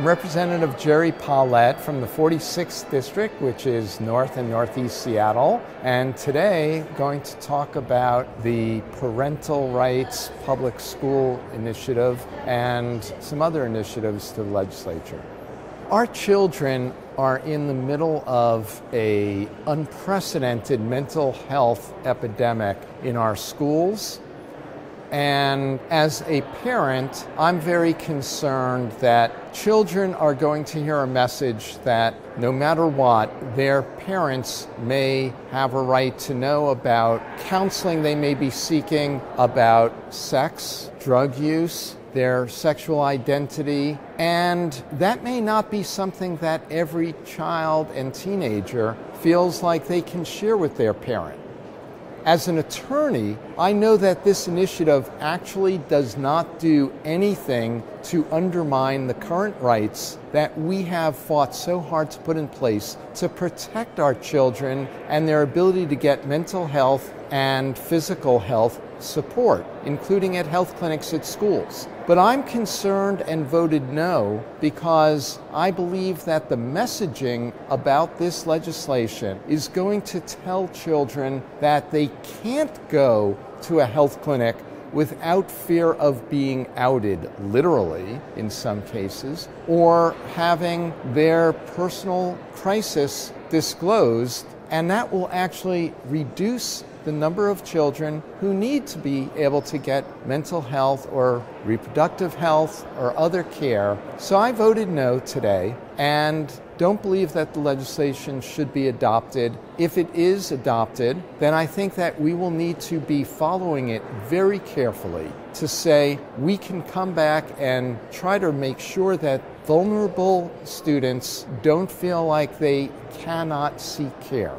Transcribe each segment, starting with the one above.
I'm Representative Gerry Pollet from the 46th District, which is North and Northeast Seattle, and today I'm going to talk about the Parental Rights Public School Initiative and some other initiatives to the Legislature. Our children are in the middle of an unprecedented mental health epidemic in our schools. And as a parent, I'm very concerned that children are going to hear a message that no matter what, their parents may have a right to know about counseling they may be seeking about sex, drug use, their sexual identity, and that may not be something that every child and teenager feels like they can share with their parent. As an attorney, I know that this initiative actually does not do anything to undermine the current rights that we have fought so hard to put in place to protect our children and their ability to get mental health and physical health support, including at health clinics at schools. But I'm concerned and voted no because I believe that the messaging about this legislation is going to tell children that they can't go to a health clinic without fear of being outed, literally in some cases, or having their personal crisis disclosed, and that will actually reduce the number of children who need to be able to get mental health or reproductive health or other care. So I voted no today and don't believe that the legislation should be adopted. If it is adopted, then I think that we will need to be following it very carefully to say we can come back and try to make sure that vulnerable students don't feel like they cannot seek care.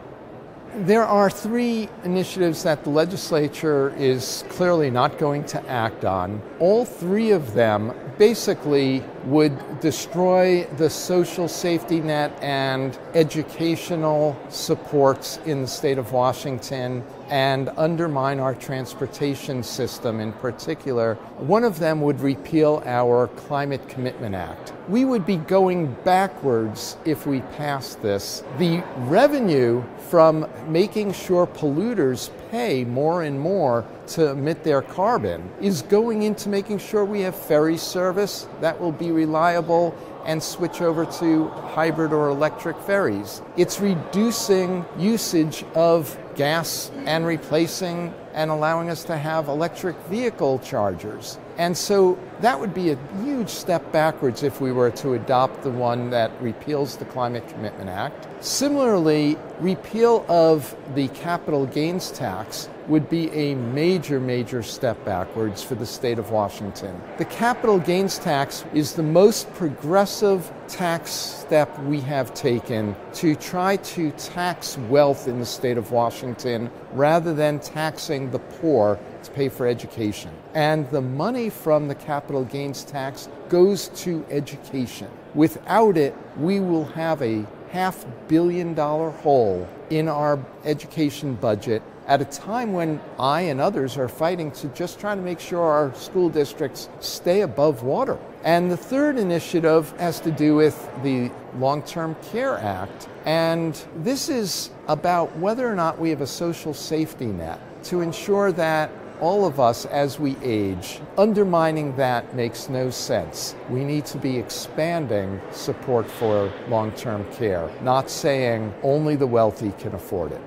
There are three initiatives that the legislature is clearly not going to act on. All three of them basically would destroy the social safety net and educational supports in the state of Washington and undermine our transportation system in particular. One of them would repeal our Climate Commitment Act. We would be going backwards if we passed this. The revenue from making sure polluters pay more and more to emit their carbon is going into making sure we have ferry service that will be reliable and switch over to hybrid or electric ferries. It's reducing usage of gas and replacing and allowing us to have electric vehicle chargers. And so that would be a huge step backwards if we were to adopt the one that repeals the Climate Commitment Act. Similarly, repeal of the capital gains tax would be a major step backwards for the state of Washington. The capital gains tax is the most progressive tax step we have taken to try to tax wealth in the state of Washington rather than taxing the poor to pay for education. And the money from the capital gains tax goes to education. Without it, we will have a $500 million hole in our education budget at a time when I and others are fighting to just try to make sure our school districts stay above water. And the third initiative has to do with the Long-Term Care Act. And this is about whether or not we have a social safety net to ensure that all of us, as we age, undermining that makes no sense. We need to be expanding support for long-term care, not saying only the wealthy can afford it.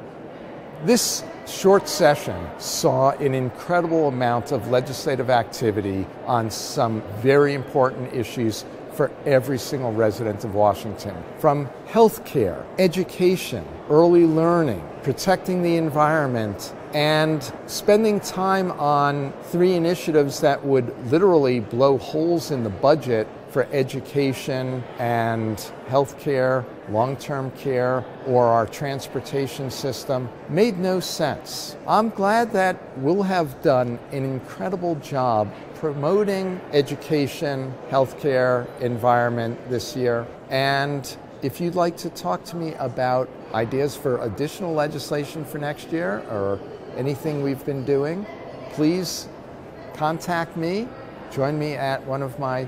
This short session saw an incredible amount of legislative activity on some very important issues for every single resident of Washington, from health care, education, early learning, protecting the environment, and spending time on three initiatives that would literally blow holes in the budget for education and health care, long-term care, or our transportation system made no sense. I'm glad that we'll have done an incredible job promoting education, healthcare, environment this year. And if you'd like to talk to me about ideas for additional legislation for next year or anything we've been doing, please contact me. Join me at one of my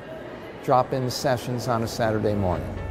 drop-in sessions on a Saturday morning.